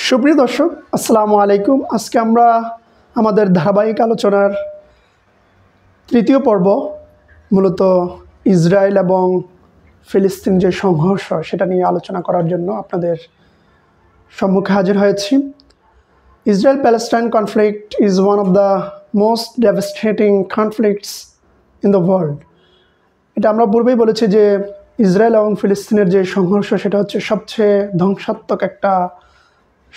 সুপ্রিয় দর্শক, আসসালামু আলাইকুম। আজকে আমরা আমাদের ধারাবাহিক আলোচনার তৃতীয় পর্ব, মূলত ইসরায়েল এবং ফিলিস্তিন যে সংঘর্ষ সেটা নিয়ে আলোচনা করার জন্য আপনাদের সম্মুখে হাজির হয়েছি। Israel Palestine conflict is one of the most devastating conflicts in the world. এটা আমরা পূর্বেই বলেছি যে ইসরায়েল এবং ফিলিস্তিনের যে সংঘর্ষ সেটা হচ্ছে সবচেয়ে ধ্বংসাত্মক একটা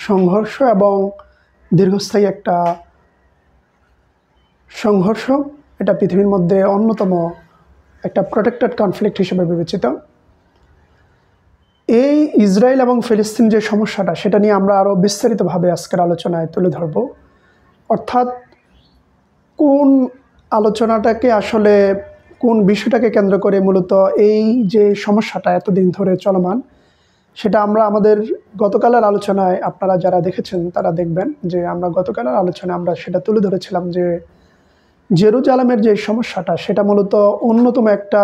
সংঘর্ষ এবং দীর্ঘস্থায়ী একটা সংঘর্ষ। এটা পৃথিবীর মধ্যে অন্যতম একটা প্রোটেক্টেড কনফ্লিক্ট হিসেবে বিবেচিত। এই ইসরায়েল এবং ফিলিস্তিন যে সমস্যাটা সেটা নিয়ে আমরা আরও বিস্তারিতভাবে আজকের আলোচনায় তুলে ধরব। অর্থাৎ কোন আলোচনাটাকে আসলে কোন বিষয়টাকে কেন্দ্র করে মূলত এই যে সমস্যাটা এতদিন ধরে চলমান সেটা আমরা আমাদের গতকালের আলোচনায়, আপনারা যারা দেখেছেন তারা দেখবেন যে আমরা গতকালের আলোচনায় আমরা সেটা তুলে ধরেছিলাম যে জেরুজালেমের যে সমস্যাটা সেটা মূলত অন্যতম একটা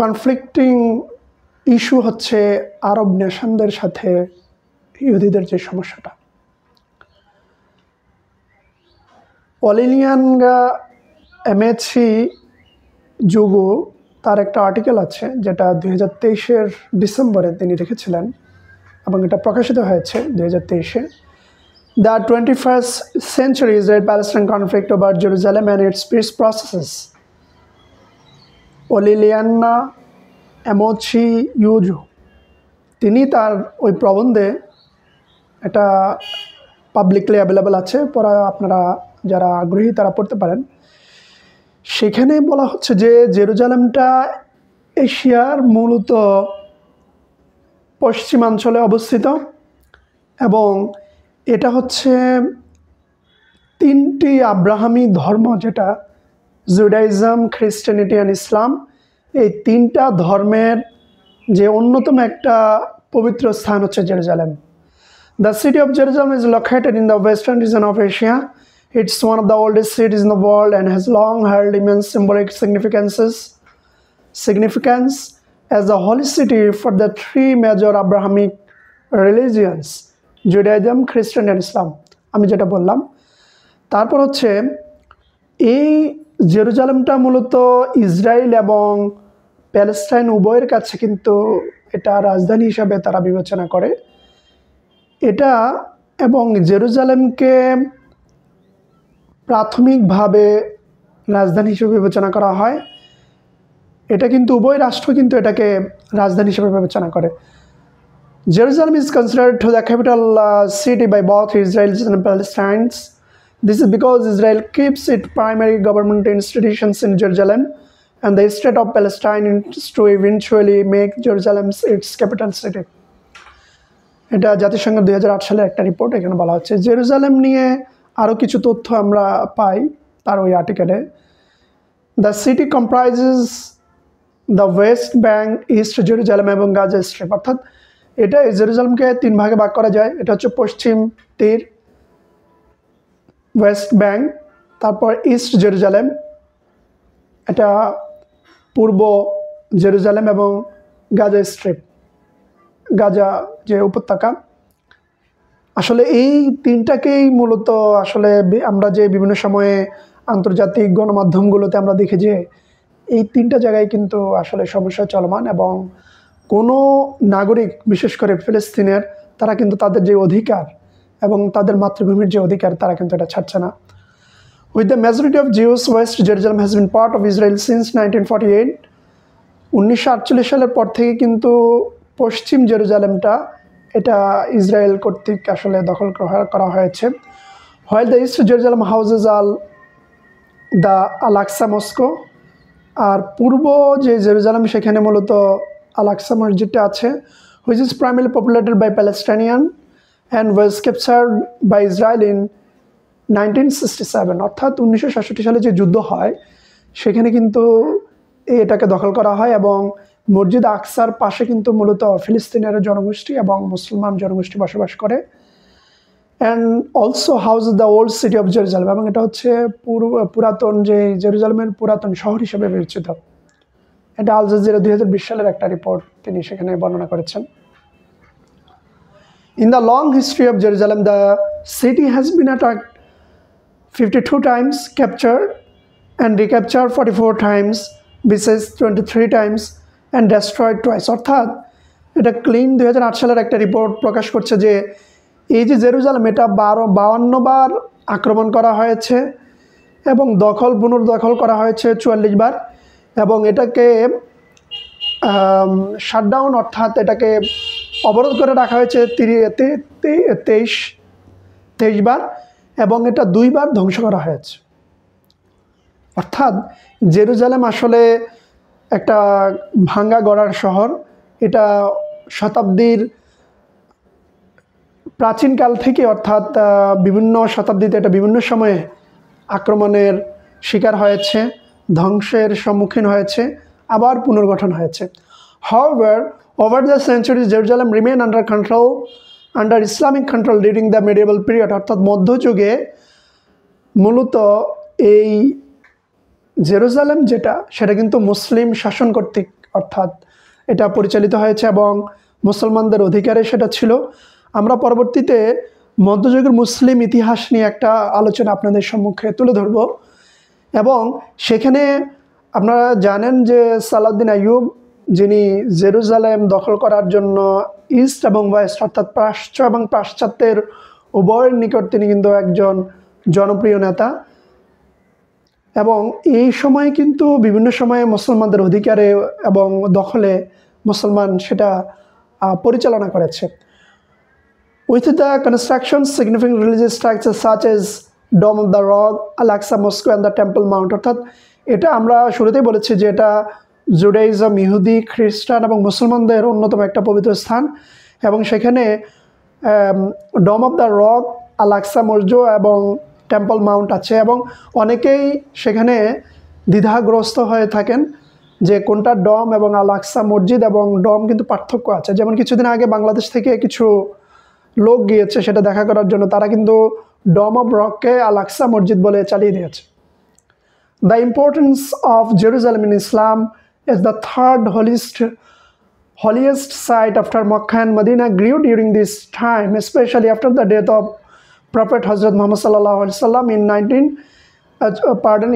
কনফ্লিক্টিং ইস্যু হচ্ছে আরব নেশনদের সাথে ইহুদিদের যে সমস্যাটা। অলিলিয়ানগা এমএসি যুগো তার একটা আর্টিকেল আছে যেটা 2023-এর ডিসেম্বরে তিনি লিখেছিলেন এবং এটা প্রকাশিত হয়েছে 2023-এ। The 21st century Israel-Palestine conflict over Jerusalem and its peace processes. অলিলিয়ানা এমওসি ইউজু তিনি তার ওই প্রবন্ধে, এটা পাবলিকলি অ্যাভেলেবেল আছে, পড়া আপনারা যারা আগ্রহী তারা পড়তে পারেন। সেখানে বলা হচ্ছে যে জেরুজালেমটা এশিয়ার মূলত পশ্চিমাঞ্চলে অবস্থিত এবং এটা হচ্ছে তিনটি আব্রাহামি ধর্ম, যেটা জুডাইজম, খ্রিস্টানিটি অ্যান্ড ইসলাম, এই তিনটা ধর্মের যে অন্যতম একটা পবিত্র স্থান হচ্ছে Jerusalem. The city of Jerusalem is located in the western region of Asia. It's one of the oldest cities in the world and has long held immense symbolic significance as the holy city for the three major Abrahamic religions, Judaism, Christian and Islam। আমি যেটা বললাম, তারপর হচ্ছে এই জেরুজালেমটা মূলত Israel এবং Palestine উভয়ের কাছে কিন্তু এটা রাজধানী হিসাবে তারা বিবেচনা করে। এটা এবং জেরুজালেমকে প্রাথমিকভাবে রাজধানী হিসেবে বিবেচনা করা হয়। এটা কিন্তু উভয় রাষ্ট্র কিন্তু এটাকে রাজধানী হিসেবে বিবেচনা করে। Jerusalem is considered to the capital city by both Israelis and Palestinians. This is because Israel keeps its primary government institutions in Jerusalem and the state of Palestine is to eventually make Jerusalem its capital city. এটা জাতিসংঘের 2008 সালের একটা report. এখানে বলা হচ্ছে Jerusalem নিয়ে আরও কিছু তথ্য আমরা পাই তার ওই আর্টিকেলে। The city comprises the West Bank, East Jerusalem এবং গাজা স্ট্রিপ। অর্থাৎ এটা জেরুজালেমকে তিন ভাগে ভাগ করা যায়। এটা হচ্ছে পশ্চিম তীর, ওয়েস্ট ব্যাঙ্ক, তারপর ইস্ট জেরুজালেম, এটা পূর্ব জেরুজালেম এবং গাজা স্ট্রিপ, গাজা যে উপত্যকা। আসলে এই তিনটাকেই মূলত আসলে আমরা যে বিভিন্ন সময়ে আন্তর্জাতিক গণমাধ্যমগুলোতে আমরা দেখি যে এই তিনটা জায়গায় কিন্তু আসলে সমস্যা চলমান এবং কোনো নাগরিক, বিশেষ করে ফিলিস্তিনের, তারা কিন্তু তাদের যে অধিকার এবং তাদের মাতৃভূমির যে অধিকার তারা কিন্তু এটা ছাড়ছে না। With the majority of Jews, West Jerusalem has been part of Israel since 1948। 1948 সালের পর থেকে কিন্তু পশ্চিম জেরুজালেমটা এটা ইসরায়েল কর্তৃক আসলে দখল করা হয়েছে। While the East Jerusalem houses the Al-Aqsa mosque. আর পূর্ব যে জেরুজালেম সেখানে মূলত আল-আকসা মসজিদটা আছে, which is primarily populated by Palestinian and was captured by Israel in 1967। অর্থাৎ 1967 সালে যে যুদ্ধ হয় সেখানে কিন্তু এটাকে দখল করা হয় এবং মসজিদ আকসার পাশে কিন্তু মূলত ফিলিস্তিনের জনগোষ্ঠী এবং মুসলমান জনগোষ্ঠী বসবাস করে। And also house the old city of Jerusalem, এবং এটা হচ্ছে পুরাতন যে জেরুজালেমের পুরাতন শহর হিসেবে বিবেচিত। এটা আল জাজিরা 2020 সালের একটা রিপোর্ট তিনি সেখানে বর্ণনা করেছেন। In the long history of Jerusalem, the city has been attacked 52 times, captured and recaptured 44 times, besieged 23 times and destroyed twice. অর্থাৎ এটা ক্লিন 2008 সালের একটা রিপোর্ট প্রকাশ করছে যে এই যে জেরুজালেম এটা 52 বার আক্রমণ করা হয়েছে এবং পুনর্দখল করা হয়েছে 44 বার, এবং এটাকে শাটডাউন অর্থাৎ এটাকে অবরোধ করে রাখা হয়েছে 23 বার, এবং এটা 2 বার ধ্বংস করা হয়েছে। অর্থাৎ জেরুজালেম আসলে একটা ভাঙ্গা গড়ার শহর। এটা শতাব্দীর প্রাচীনকাল থেকে, অর্থাৎ বিভিন্ন শতাব্দীতে এটা বিভিন্ন সময়ে আক্রমণের শিকার হয়েছে, ধ্বংসের সম্মুখীন হয়েছে, আবার পুনর্গঠন হয়েছে। However, over the centuries, Jerusalem remained under Islamic control during the medieval period. অর্থাৎ মধ্যযুগে মূলত এই জেরুজালেম সেটা কিন্তু মুসলিম শাসন কর্তৃক অর্থাৎ এটা পরিচালিত হয়েছে এবং মুসলমানদের অধিকারে সেটা ছিল। আমরা পরবর্তীতে মধ্যযুগের মুসলিম ইতিহাস নিয়ে একটা আলোচনা আপনাদের সম্মুখে তুলে ধরব, এবং সেখানে আপনারা জানেন যে সালাউদ্দিন আইয়ুব, যিনি জেরুজালেম দখল করার জন্য ইস্ট এবং ওয়েস্ট অর্থাৎ প্রাচ্য এবং পাশ্চাত্যের উভয়ের নিকট তিনি কিন্তু একজন জনপ্রিয় নেতা, এবং এই সময় কিন্তু বিভিন্ন সময়ে মুসলমানদের অধিকারে এবং দখলে মুসলমান সেটা পরিচালনা করেছে। With the construction significant religious structures such as Dome of the Rock, Al-Aqsa Mosque and the Temple Mount, অর্থাৎ এটা আমরা শুরুতেই বলেছি যে এটা জুডাইজম, ইহুদি, খ্রিস্টান এবং মুসলমানদের অন্যতম একটা পবিত্র স্থান, এবং সেখানে ডম অফ দ্য রক, আল-আকসা মসজিদ এবং টেম্পল মাউন্ট আছে, এবং অনেকেই সেখানে দ্বিধাগ্রস্ত হয়ে থাকেন যে কোনটা ডম এবং আল-আকসা মসজিদ, এবং ডম কিন্তু পার্থক্য আছে। যেমন কিছুদিন আগে বাংলাদেশ থেকে কিছু লোক গিয়েছে সেটা দেখা করার জন্য, তারা কিন্তু ডম অফ রককে আল-আকসা মসজিদ বলে চালিয়ে দিয়েছে। The importance of Jerusalem in Islam as the third holiest site after Makkah and Medina grew during this time, especially after the death of Prophet Hazrat Muhammad sallallahu alaihi wasallam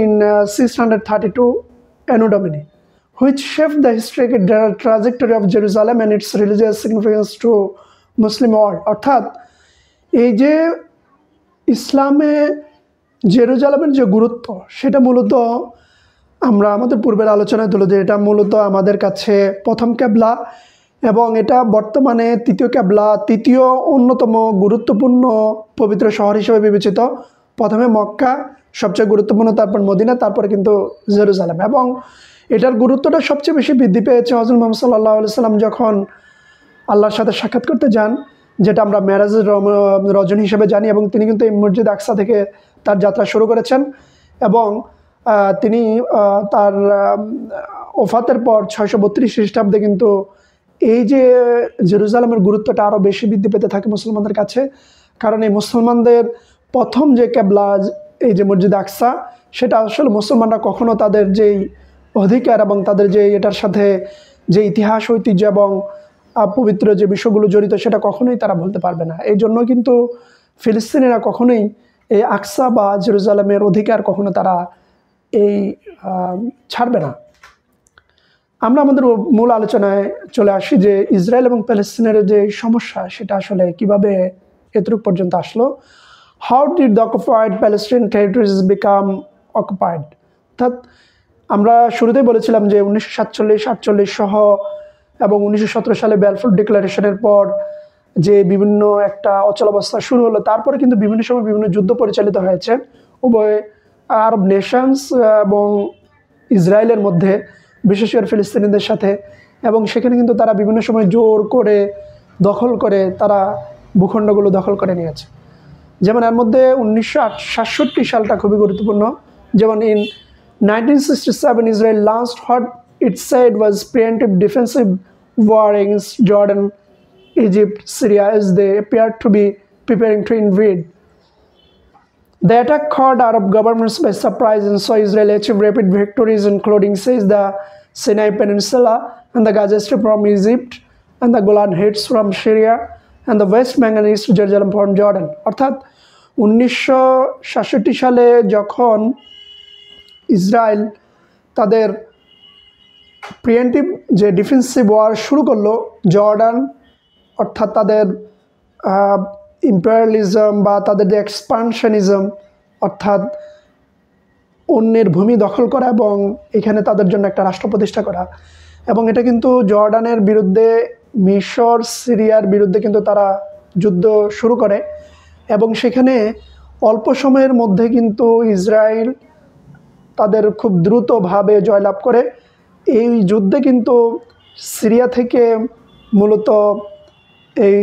in 632 Anno Domini, which shaped the historical trajectory of Jerusalem and its religious significance to Muslim world. অর্থাৎ এই যে ইসলামে জেরুজালেমের যে গুরুত্ব সেটা মূলত আমরা আমাদের পূর্বের আলোচনায় তুলে দিই। এটা মূলত আমাদের কাছে প্রথম কেবলা, এবং এটা বর্তমানে তৃতীয় কেবলা, তৃতীয় অন্যতম গুরুত্বপূর্ণ পবিত্র শহর হিসেবে বিবেচিত। প্রথমে মক্কা সবচেয়ে গুরুত্বপূর্ণ, তারপর মদিনা, তারপরে কিন্তু জেরুজালেম, এবং এটার গুরুত্বটা সবচেয়ে বেশি বৃদ্ধি পেয়েছে হযরত মুহাম্মদ সাল্লাল্লাহু আলাইহি সাল্লাম যখন আল্লাহর সাথে সাক্ষাৎ করতে যান, যেটা আমরা মেরাজের রজনী হিসেবে জানি, এবং তিনি কিন্তু এই মসজিদ আকসা থেকে তার যাত্রা শুরু করেছেন, এবং তিনি তার ওফাতের পর 632 খ্রিস্টাব্দে কিন্তু এই যে জেরুজালেমের গুরুত্বটা আরও বেশি বৃদ্ধি পেতে থাকে মুসলমানদের কাছে, কারণ এই মুসলমানদের প্রথম যে কেবলা এই যে মসজিদ আকসা, সেটা আসলে মুসলমানরা কখনো তাদের যেই অধিকার এবং তাদের যে এটার সাথে যে ইতিহাস, ঐতিহ্য এবং পবিত্র যে বিষয়গুলো জড়িত সেটা কখনোই তারা বলতে পারবে না। এই জন্য কিন্তু ফিলিস্তিনিরা কখনোই এই আকসা বা জেরুজালেমের অধিকার কখনো তারা এই ছাড়বে না। আমরা আমাদের মূল আলোচনায় চলে আসি যে ইসরায়েল এবং প্যালেস্তিনের যে সমস্যা সেটা আসলে কিভাবে এতটুক পর্যন্ত আসলো। How did the occupied Palestine territories become occupied? অর্থাৎ আমরা শুরুতেই বলেছিলাম যে 1947-48 সহ এবং 1917 সালে ব্যালফোর ডিক্লারেশনের পর যে বিভিন্ন একটা অচলাবস্থা শুরু হলো, তারপরে কিন্তু বিভিন্ন সময় বিভিন্ন যুদ্ধ পরিচালিত হয়েছে উভয় আরব নেশনস এবং ইসরায়েলের মধ্যে, বিশেষ করে ফিলিস্তিনিদের সাথে, এবং সেখানে কিন্তু তারা বিভিন্ন সময় জোর করে দখল করে তারা ভূখণ্ডগুলো দখল করে নিয়েছে। যেমন এর মধ্যে 1967 সালটা খুবই গুরুত্বপূর্ণ। যেমন in 1967 Israel launched what it said was preemptive defensive war against Jordan, Egypt, Syria as they appeared to be preparing to invade. The attack caught Arab governments by surprise and saw Israel achieve rapid victories, including seized the Sinai Peninsula and the Gaza Strip from Egypt and the Golan Heights from Syria, and the West Bank and East Jerusalem from Jordan. অর্থাৎ 1967 সালে যখন Israel তাদের pre-emptive যে defensive war শুরু করলো Jordan অর্থাৎ তাদের imperialism বা তাদের যে এক্সপানশনিজম অর্থাৎ অন্যের ভূমি দখল করা এবং এখানে তাদের জন্য একটা রাষ্ট্র প্রতিষ্ঠা করা এবং এটা কিন্তু জর্ডানের বিরুদ্ধে মিশর সিরিয়ার বিরুদ্ধে কিন্তু তারা যুদ্ধ শুরু করে এবং সেখানে অল্প সময়ের মধ্যে কিন্তু ইসরায়েল তাদের খুব দ্রুতভাবে জয়লাভ করে। এই যুদ্ধে কিন্তু সিরিয়া থেকে মূলত এই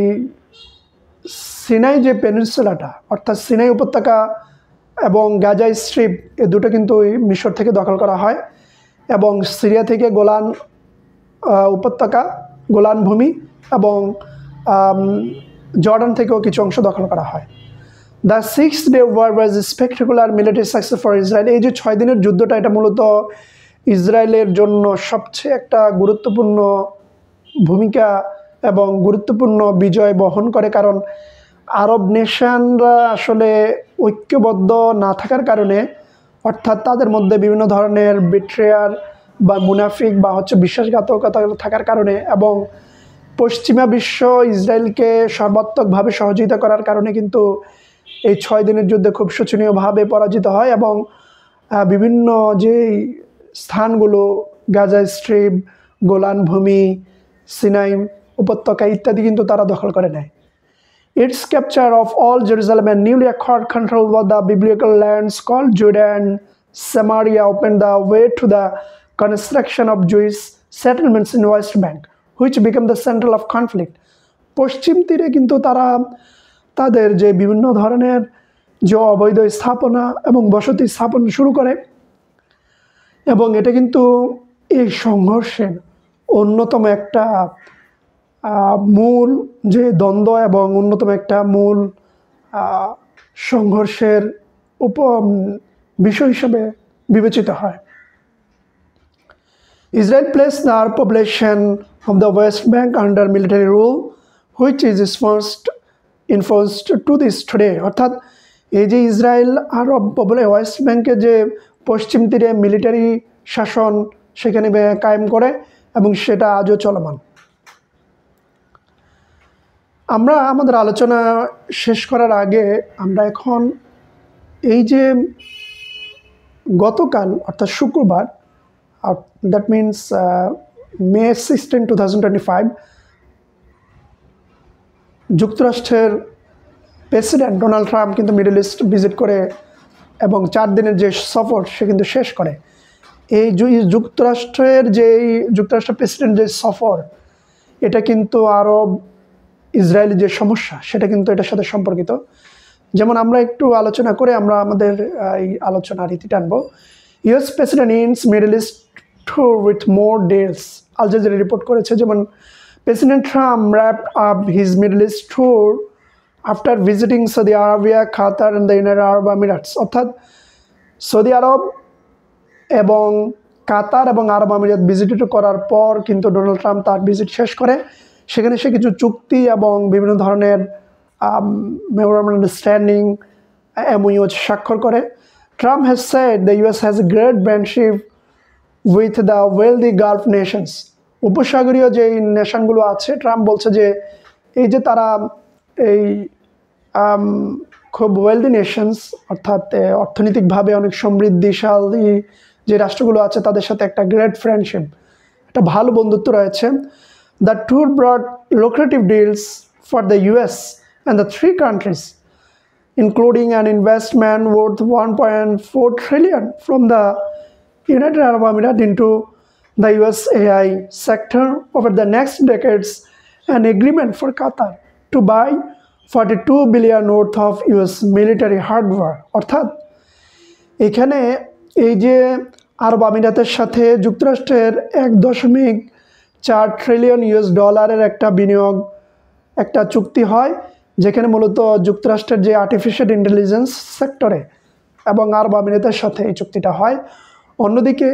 সিনাই যে পেনিনসুলাটা অর্থাৎ সিনাই উপত্যকা এবং গাজা স্ট্রিপ এই দুটো কিন্তু মিশর থেকে দখল করা হয় এবং সিরিয়া থেকে গোলান উপত্যকা গোলান ভূমি এবং জর্ডান থেকেও কিছু অংশ দখল করা হয়। The 6th Day War was a spectacular military success for Israel. এই যে 6 দিনের যুদ্ধটা এটা মূলত ইসরায়েলের জন্য সবচেয়ে একটা গুরুত্বপূর্ণ ভূমিকা এবং গুরুত্বপূর্ণ বিজয় বহন করে, কারণ আরব নেশনরা আসলে ঐক্যবদ্ধ না থাকার কারণে অর্থাৎ তাদের মধ্যে বিভিন্ন ধরনের বিট্রেয়ার বা মুনাফিক বা বিশ্বাসঘাতকতা থাকার কারণে এবং পশ্চিমা বিশ্ব ইসরায়েলকে সর্বাত্মকভাবে সহযোগিতা করার কারণে কিন্তু এই 6 দিনের যুদ্ধে খুব শোচনীয়ভাবে পরাজিত হয় এবং বিভিন্ন যে স্থানগুলো গাজা স্ট্রিপ গোলান ভূমি সিনাই উপত্যকা ইত্যাদি কিন্তু তারা দখল করে নেয়। Its capture of all Jerusalem and newly acquired control over the biblical lands called Judah and Samaria opened the way to the construction of Jewish settlements in West Bank, which became the center of conflict. পশ্চিম তীরে কিন্তু তারা তাদের যে বিভিন্ন ধরনের যে অবৈধ স্থাপনা এবং বসতি স্থাপন শুরু করে এবং এটা কিন্তু এই সংঘর্ষের অন্যতম একটা মূল যে দ্বন্দ্ব এবং অন্যতম একটা মূল সংঘর্ষের বিষয় হিসেবে বিবেচিত হয়। Israel placed the Arab population of the West Bank under military rule, which is enforced to this today. অর্থাৎ এই যে ইসরায়েল আরব ওয়েস্ট ব্যাংকে যে পশ্চিম তীরে মিলিটারি শাসন সেখানে কায়েম করে এবং সেটা আজও চলমান। আমরা আমাদের আলোচনা শেষ করার আগে আমরা এখন এই যে গতকাল অর্থাৎ শুক্রবার দ্যাট মিনস May 16, 2025 যুক্তরাষ্ট্রের প্রেসিডেন্ট ডোনাল্ড ট্রাম্প কিন্তু মিডল ইস্ট ভিজিট করে এবং 4 দিনের যে সফর সে কিন্তু শেষ করে। এই যুক্তরাষ্ট্রের প্রেসিডেন্ট যে সফর এটা কিন্তু আরব ইসরায়েলি যে সমস্যা সেটা কিন্তু এটার সাথে সম্পর্কিত। যেমন আমরা একটু আলোচনা করে আমরা আমাদের এই আলোচনা রীতি টানব। US president ends Middle East tour with more deals. Al Jazeera report করেছে যেমন president Trump wrapped up his Middle East tour after visiting Saudi Arabia, Qatar and the United Arab Emirates. অর্থাৎ সৌদি আরব এবং কাতার এবং আরব আমিরাত visit করার পর কিন্তু Donald Trump তার ভিজিট শেষ করে সেখানে সে কিছু চুক্তি এবং বিভিন্ন ধরনের মেমোরান্ডাম আন্ডারস্ট্যান্ডিং MOU স্বাক্ষর করে। Trump has said the US has a great friendship with the wealthy Gulf nations. উপসাগরীয় যে নেশনগুলো আছে ট্রাম্প বলছে যে এই যে তারা এই খুব ওয়েলদি নেশনস অর্থাৎ অর্থনৈতিকভাবে অনেক সমৃদ্ধিশালী যে রাষ্ট্রগুলো আছে তাদের সাথে একটা গ্রেট ফ্রেন্ডশিপ একটা ভালো বন্ধুত্ব রয়েছে। The tour brought lucrative deals for the US and the 3 countries, including an investment worth $1.4 trillion from the United Arab Emirates into the USAI sector over the next decades, an agreement for Qatar to buy $42 billion worth of US military hardware. অর্থাৎ এখানে এই যে আরব আমিরাতের সাথে যুক্তরাষ্ট্রের $1.4 trillion একটা বিনিয়োগ একটা চুক্তি হয় যেখানে মূলত যুক্তরাষ্ট্রের যে আর্টিফিশিয়াল ইন্টেলিজেন্স সেক্টরে এবং আরব আমিরাতের সাথে এই চুক্তিটা হয়। অন্যদিকে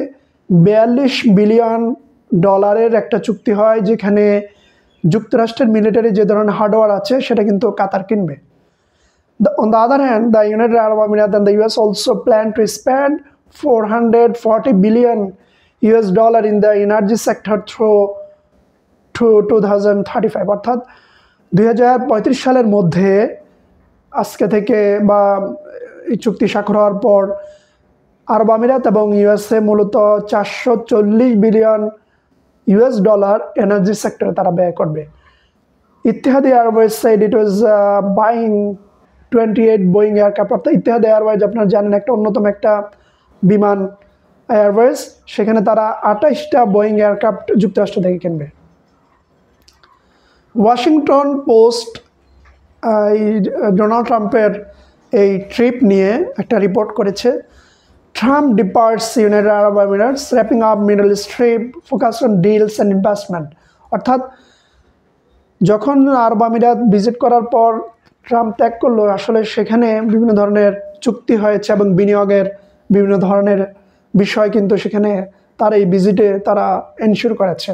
$42 বিলিয়ন একটা চুক্তি হয় যেখানে যুক্তরাষ্ট্রের মিলিটারি যে ধরনের হার্ডওয়্যার আছে সেটা কিন্তু কাতার কিনবে। On the other hand, the United Arab Emirates and the US also plan to spend $440 billion in the energy sector through to 2035, অর্থাৎ 2035 সালের মধ্যে আজকে থেকে বা এই চুক্তি স্বাক্ষর হওয়ার পর আরব আমিরাত এবং ইউএসএ মূলত $440 বিলিয়ন এনার্জি সেক্টরে তারা ব্যয় করবে। Etihad Airways said it was buying 28 Boeing aircraft, অর্থাৎ ইত্তেহাদি এয়ারওয়েজ আপনারা জানেন একটা অন্যতম একটা বিমান এয়ারওয়েজ, সেখানে তারা 28টা বোয়িং এয়ারক্রাফট যুক্তরাষ্ট্র থেকে কিনবে। ওয়াশিংটন পোস্ট ডোনাল্ড ট্রাম্পের এই ট্রিপ নিয়ে একটা রিপোর্ট করেছে। Trump departs United Arab Emirates, wrapping up middle east trip, focus on deals and investment. অর্থাৎ যখন আরব আমিরাত ভিজিট করার পর ট্রাম্প ত্যাগ করলো, আসলে সেখানে বিভিন্ন ধরনের চুক্তি হয়েছে এবং বিনিয়োগের বিভিন্ন ধরনের বিষয় কিন্তু সেখানে তার এই ভিজিটে তারা এনশিওর করেছে।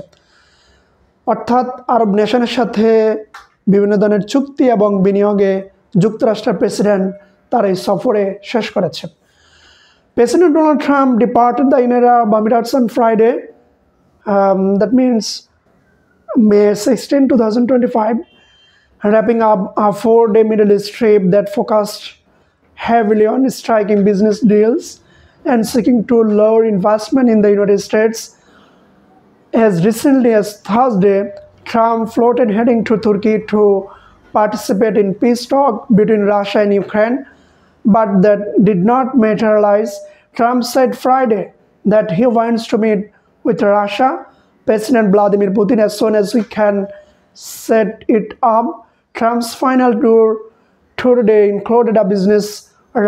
অর্থাৎ আরব নেশনের সাথে বিভিন্ন ধরনের চুক্তি এবং বিনিয়োগে যুক্তরাষ্ট্রের প্রেসিডেন্ট তার এই সফরে শেষ করেছে। President Donald Trump departed the United Arab Emirates on Friday, that means May 16, 2025, wrapping up a 4-day Middle East trip that focused heavily on striking business deals and seeking to lure investment in the United States. As recently as Thursday, Trump floated heading to Turkey to participate in peace talks between Russia and Ukraine, but that did not materialize. Trump said Friday that he wants to meet with Russia President Vladimir Putin as soon as we can set it up. Trump's final tour today included a business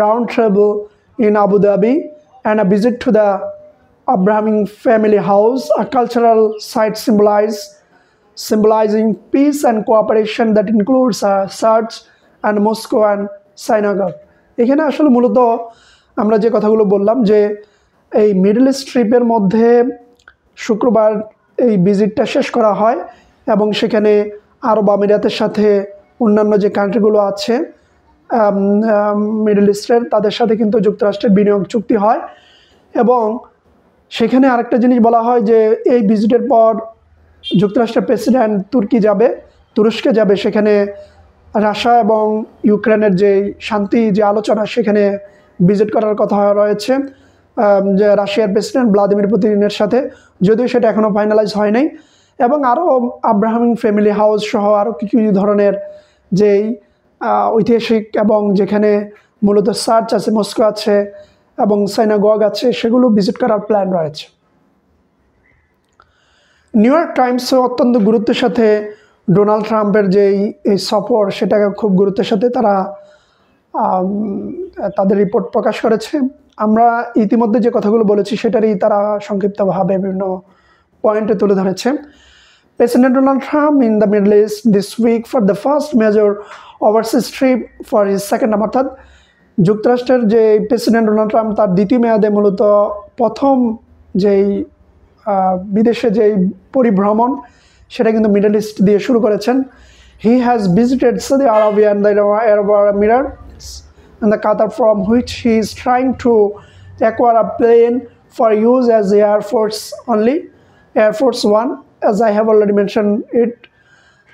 roundtable in Abu Dhabi and a visit to the Abraham family house, a cultural site symbolizing peace and cooperation that includes a church and Moscow and synagogue. এখানে আসলে মূলত আমরা যে কথাগুলো বললাম যে এই middle east ট্রিপের মধ্যে শুক্রবার এই ভিজিটটা শেষ করা হয় এবং সেখানে আরব আমিরাতের সাথে অন্যান্য যে কান্ট্রিগুলো আছে মিডল ইস্টের তাদের সাথে কিন্তু যুক্তরাষ্ট্রের বিনিয়োগ চুক্তি হয়। এবং সেখানে আরেকটা জিনিস বলা হয় যে এই ভিজিটের পর যুক্তরাষ্ট্রের প্রেসিডেন্ট তুরস্কে যাবে, সেখানে রাশিয়া এবং ইউক্রেনের যে শান্তি যে আলোচনা সেখানে ভিজিট করার কথা রয়েছে যে রাশিয়ার প্রেসিডেন্ট ভ্লাদিমির পুতিনের সাথে, যদিও সেটা এখনও ফাইনালাইজ হয় নাই। এবং আরও আব্রাহাম ফ্যামিলি হাউস সহ আরও কিছু ধরনের যেই ঐতিহাসিক এবং যেখানে মূলত চার্চ আছে, মস্কো আছে এবং সাইনাগগ আছে, সেগুলো ভিজিট করার প্ল্যান রয়েছে। নিউ ইয়র্ক টাইমসও অত্যন্ত গুরুত্বের সাথে ডোনাল্ড ট্রাম্পের যে এই সফর সেটাকে খুব গুরুত্বের সাথে তারা তাদের রিপোর্ট প্রকাশ করেছে। আমরা ইতিমধ্যে যে কথাগুলো বলেছি সেটারই তারা সংক্ষিপ্তভাবে বিভিন্ন পয়েন্টে তুলে ধরেছে। President Donald Trump in the Middle East this week for the first major overseas trip for his second term, অর্থাৎ যুক্তরাষ্ট্রের যে প্রেসিডেন্ট ডোনাল্ড ট্রাম্প তার দ্বিতীয় মেয়াদে মূলত প্রথম যেই বিদেশে যেই পরিভ্রমণ সেটা কিন্তু মিডল ইস্ট দিয়ে শুরু করেছেন। He has visited Saudi Arabia and the Arab Emirates and the Qatar, from which he is trying to acquire a plane for use as the Air Force One, as I have already mentioned it.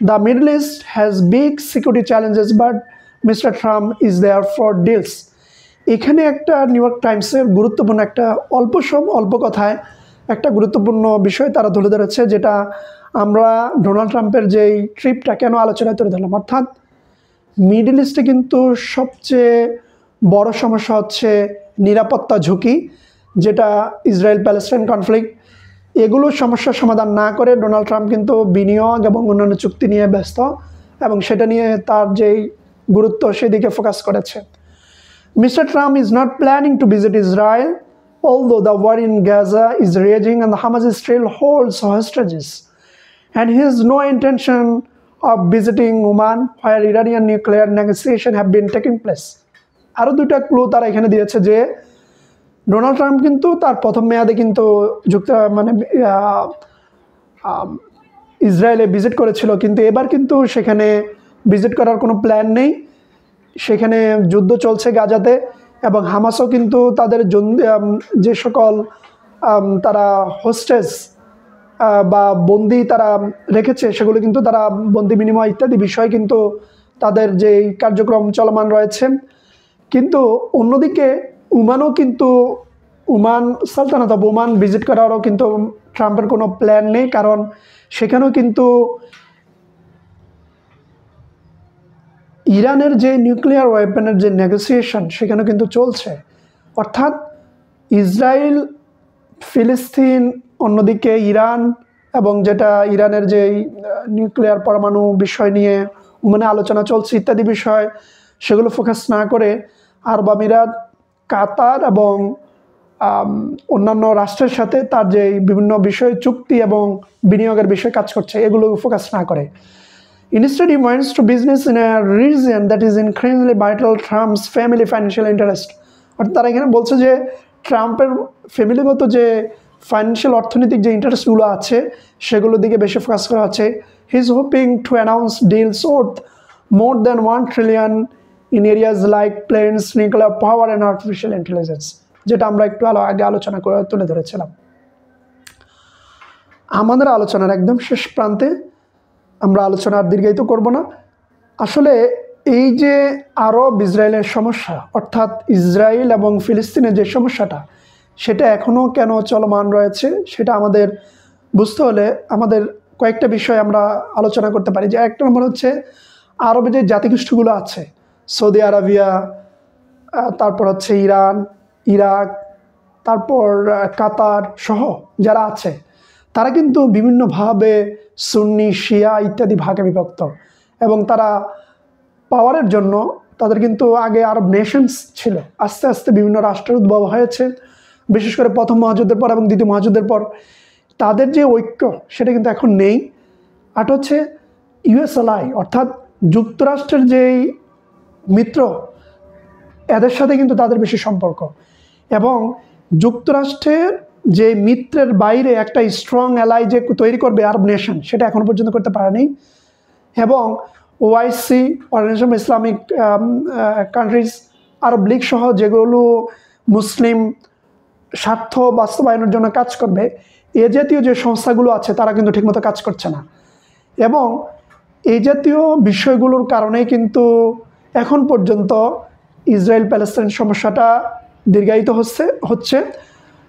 The Middle East has big security challenges, but Mr. Trump is there for deals. এখানে একটা new York টাইমসের গুরুত্বপূর্ণ একটা অল্প কথায় একটা গুরুত্বপূর্ণ বিষয় তারা তুলে ধরেছে, যেটা আমরা ডোনাল্ড ট্রাম্পের যেই ট্রিপটা কেন আলোচনায় তুলে ধরলাম। অর্থাৎ মিডল ইস্টে কিন্তু সবচেয়ে বড় সমস্যা হচ্ছে নিরাপত্তা ঝুঁকি, যেটা ইসরায়েল প্যালেস্টাইন কনফ্লিক্ট। এগুলো সমস্যার সমাধান না করে ডোনাল্ড ট্রাম্প কিন্তু বিনিয়োগ এবং অন্যান্য চুক্তি নিয়ে ব্যস্ত এবং সেটা নিয়ে তার যেই গুরুত্ব সেদিকে ফোকাস করেছে। Mister Trump is not planning to visit Israel, although the war in Gaza is raging and the Hamas still holds hostages, and he has no intention of visiting Oman, where Iranian nuclear negotiations have been taking place. আরও দুইটা clue তারা এখানে দিয়েছে যে Donald Trump কিন্তু তার প্রথম মেয়াদে কিন্তু ইসরায়েলে ভিজিট করেছিল, কিন্তু এবার কিন্তু সেখানে ভিজিট করার কোনো প্ল্যান নেই। সেখানে যুদ্ধ চলছে গাজাতে, এবং হামাসও কিন্তু তাদের যে সকল তারা হোস্টেজ বা বন্দি তারা রেখেছে সেগুলো কিন্তু তারা বন্দি বিনিময় ইত্যাদি বিষয় কিন্তু তাদের যে কার্যক্রম চলমান রয়েছে। কিন্তু অন্যদিকে ওমান সালতানাত অব ওমান ভিজিট করারও কিন্তু ট্রাম্পের কোনো প্ল্যান নেই, কারণ সেখানেও কিন্তু ইরানের যে নিউক্লিয়ার ওয়েপনের যে নেগোসিয়েশন সেখানে কিন্তু চলছে। অর্থাৎ ইসরায়েল, ফিলিস্তিন, অন্যদিকে ইরান, এবং যেটা ইরানের যে নিউক্লিয়ার পরমাণু বিষয় নিয়ে ওমানে আলোচনা চলছে ইত্যাদি বিষয়, সেগুলো ফোকাস না করে আরব আমিরাত, কাতার এবং অন্যান্য রাষ্ট্রের সাথে তার যে বিভিন্ন বিষয় চুক্তি এবং বিনিয়োগের বিষয়ে কাজ করছে, এগুলো ফোকাস না করে instead he wants to business in a region that is increasingly vital Trump's family financial interest। অর্থাৎ তারা এখানে বলছে যে ট্রাম্পের ফ্যামিলিগত যে ফাইন্যান্সিয়াল অর্থনৈতিক যে ইন্টারেস্টগুলো আছে সেগুলোর দিকে বেশি ফোকাস করা হচ্ছে। He is hoping to announce deals worth more than $1 trillion in areas like planes, nuclear power and artificial intelligence, যেটা আমরা একটু আগে আলোচনা করে তুলে ধরেছিলাম। আমাদের আলোচনার একদম শেষ প্রান্তে, আমরা আলোচনা আর দীর্ঘায়িত করব না। আসলে এই যে আরব ইসরায়েলের সমস্যা, অর্থাৎ ইসরায়েল এবং ফিলিস্তিনের যে সমস্যাটা, সেটা এখনও কেন চলমান রয়েছে সেটা আমাদের বুঝতে হলে আমাদের কয়েকটা বিষয় আমরা আলোচনা করতে পারি। যে একটা নম্বর হচ্ছে আরবে যে জাতিগোষ্ঠীগুলো আছে, সৌদি আরবিয়া, তারপর হচ্ছে ইরান, ইরাক, তারপর কাতার সহ যারা আছে, তারা কিন্তু বিভিন্নভাবে সুন্নি, শিয়া ইত্যাদি ভাগে বিভক্ত, এবং তারা পাওয়ারের জন্য তাদের কিন্তু আগে আরব নেশনস ছিল, আস্তে আস্তে বিভিন্ন রাষ্ট্রের উদ্ভব হয়েছে, বিশেষ করে প্রথম মহাযুদ্ধের পর এবং দ্বিতীয় মহাযুদ্ধের পর তাদের যে ঐক্য সেটা কিন্তু এখন নেই। আর হচ্ছে ইউএসএলআই, অর্থাৎ যুক্তরাষ্ট্রের যেই মিত্র, এদের সাথে কিন্তু তাদের বেশি সম্পর্ক, এবং যুক্তরাষ্ট্রের যে মিত্রের বাইরে একটা স্ট্রং অ্যালাই যে তৈরি করবে আরব নেশন, সেটা এখনও পর্যন্ত করতে পারেনি। এবং OIC, organisation of Islamic countries, Arab League সহ যেগুলো মুসলিম স্বার্থ বাস্তবায়নের জন্য কাজ করবে, এ জাতীয় যে সংস্থাগুলো আছে তারা কিন্তু ঠিকমতো কাজ করছে না। এবং এই জাতীয় বিষয়গুলোর কারণেই কিন্তু এখন পর্যন্ত ইসরায়েল প্যালেস্তাইন সমস্যাটা দীর্ঘায়িত হচ্ছে।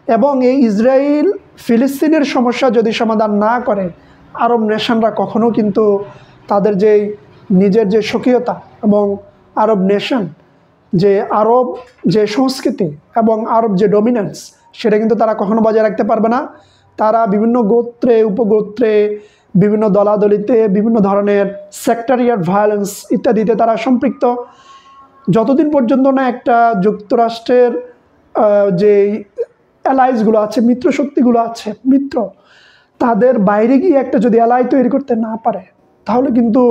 এবং এই ইসরায়েল ফিলিস্তিনের সমস্যা যদি সমাধান না করে, আরব নেশনরা কখনো কিন্তু তাদের যে নিজের যে স্বকীয়তা এবং আরব নেশন যে আরব যে সংস্কৃতি এবং আরব যে ডমিনেন্স, সেটা কিন্তু তারা কখনো বজায় রাখতে পারবে না। তারা বিভিন্ন গোত্রে, উপগোত্রে, বিভিন্ন দলাদলিতে, বিভিন্ন ধরনের সেক্টারিয়াল ভায়োলেন্স ইত্যাদিতে তারা সম্পৃক্ত। যতদিন পর্যন্ত না একটা যুক্তরাষ্ট্রের যে অ্যালাইজগুলো আছে, মিত্র শক্তিগুলো আছে, তাদের বাইরে গিয়ে একটা যদি অ্যালাই তৈরি করতে না পারে, তাহলে কিন্তু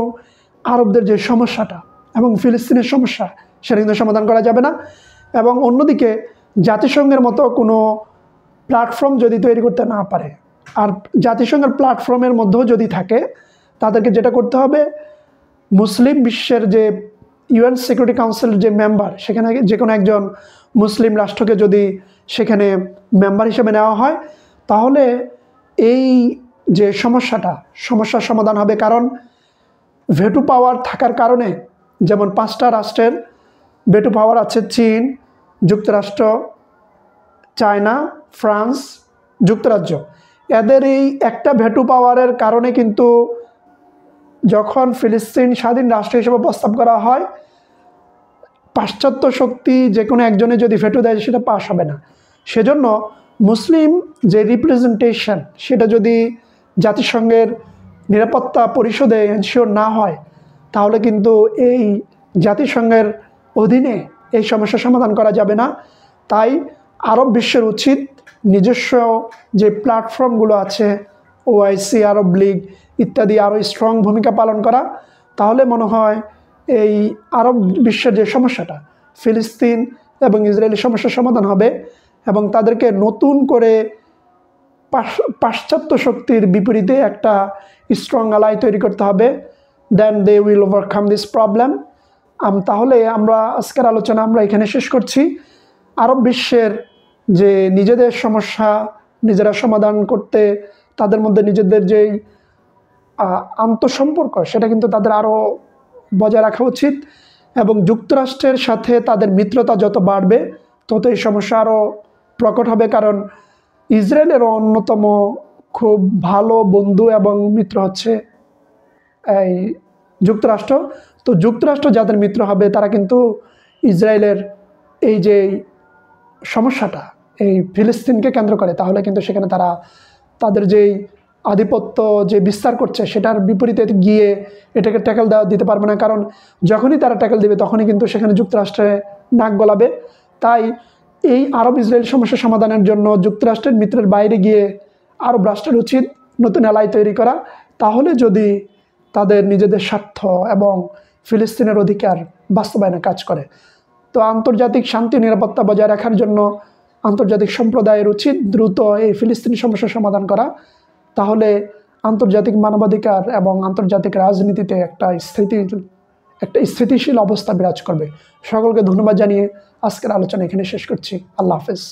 আরবদের যে সমস্যাটা এবং ফিলিস্তিনের সমস্যা সেটা কিন্তু সমাধান করা যাবে না। এবং অন্যদিকে জাতিসংঘের মতো কোনো প্ল্যাটফর্ম যদি তৈরি করতে না পারে, আর জাতিসংঘের প্ল্যাটফর্মের মধ্যেও যদি থাকে, তাদেরকে যেটা করতে হবে, মুসলিম বিশ্বের যে ইউএন সিকিউরিটি কাউন্সিলের যে মেম্বার, সেখানে যে কোনো একজন মুসলিম রাষ্ট্রকে যদি সেখানে মেম্বার হিসেবে নেওয়া হয়, তাহলে এই যে সমস্যার সমাধান হবে। কারণ ভেটো পাওয়ার থাকার কারণে, যেমন 5টা রাষ্ট্রের ভেটো পাওয়ার আছে, চীন, যুক্তরাষ্ট্র, চায়না, ফ্রান্স, যুক্তরাজ্য, এদের এই একটা ভেটো পাওয়ারের কারণে কিন্তু যখন ফিলিস্তিন স্বাধীন রাষ্ট্র হিসেবে প্রস্তাব করা হয়, পাশ্চাত্য শক্তি যে কোনো একজনে যদি ভেটো দেয় সেটা পাস হবে না। সেজন্য মুসলিম যে রিপ্রেজেন্টেশন, সেটা যদি জাতিসংঘের নিরাপত্তা পরিষদে এনশিওর না হয়, তাহলে কিন্তু এই জাতিসংঘের অধীনে এই সমস্যার সমাধান করা যাবে না। তাই আরব বিশ্বের উচিত নিজস্ব যে প্ল্যাটফর্মগুলো আছে, ওআইসি, আরব লীগ ইত্যাদি, আরও স্ট্রং ভূমিকা পালন করা। তাহলে মনে হয় এই আরব বিশ্বের যে সমস্যাটা, ফিলিস্তিন এবং ইসরায়েলি সমস্যার সমাধান হবে, এবং তাদেরকে নতুন করে পাশ্চাত্য শক্তির বিপরীতে একটা স্ট্রং অ্যালাই তৈরি করতে হবে, then they will overcome this problem. তাহলে আমরা আজকের আলোচনা আমরা এখানে শেষ করছি। আরব বিশ্বের যে নিজেদের সমস্যা নিজেরা সমাধান করতে তাদের মধ্যে নিজেদের যেই আন্তঃসম্পর্ক সেটা কিন্তু তাদের আরও বজায় রাখা উচিত, এবং যুক্তরাষ্ট্রের সাথে তাদের মিত্রতা যত বাড়বে তত এই সমস্যা আরও প্রকট হবে, কারণ ইসরায়েলের অন্যতম খুব ভালো বন্ধু এবং মিত্র হচ্ছে এই যুক্তরাষ্ট্র। তো যুক্তরাষ্ট্র যাদের মিত্র হবে তারা কিন্তু ইসরায়েলের এই যে সমস্যাটা এই ফিলিস্তিনকে কেন্দ্র করে, তাহলে কিন্তু সেখানে তারা তাদের যেই আধিপত্য যে বিস্তার করছে সেটার বিপরীতে গিয়ে এটাকে ট্যাকেল দিতে পারবে না, কারণ যখনই তারা ট্যাকেল দেবে তখনই কিন্তু সেখানে যুক্তরাষ্ট্রে নাক গলাবে। তাই এই আরব ইসরায়েল সমস্যা সমাধানের জন্য যুক্তরাষ্ট্রের মিত্রের বাইরে গিয়ে আরব রাষ্ট্রের উচিত নতুন এলাই তৈরি করা, তাহলে যদি তাদের নিজেদের স্বার্থ এবং ফিলিস্তিনের অধিকার বাস্তবায়নে কাজ করে। তো আন্তর্জাতিক শান্তি নিরাপত্তা বজায় রাখার জন্য আন্তর্জাতিক সম্প্রদায়ের উচিত দ্রুত এই ফিলিস্তিনি সমস্যার সমাধান করা, তাহলে আন্তর্জাতিক মানবাধিকার এবং আন্তর্জাতিক রাজনীতিতে একটা স্থিতিশীল অবস্থা বিরাজ করবে। সকলকে ধন্যবাদ জানিয়ে আজকের আলোচনা এখানে শেষ করছি। আল্লাহ হাফেজ।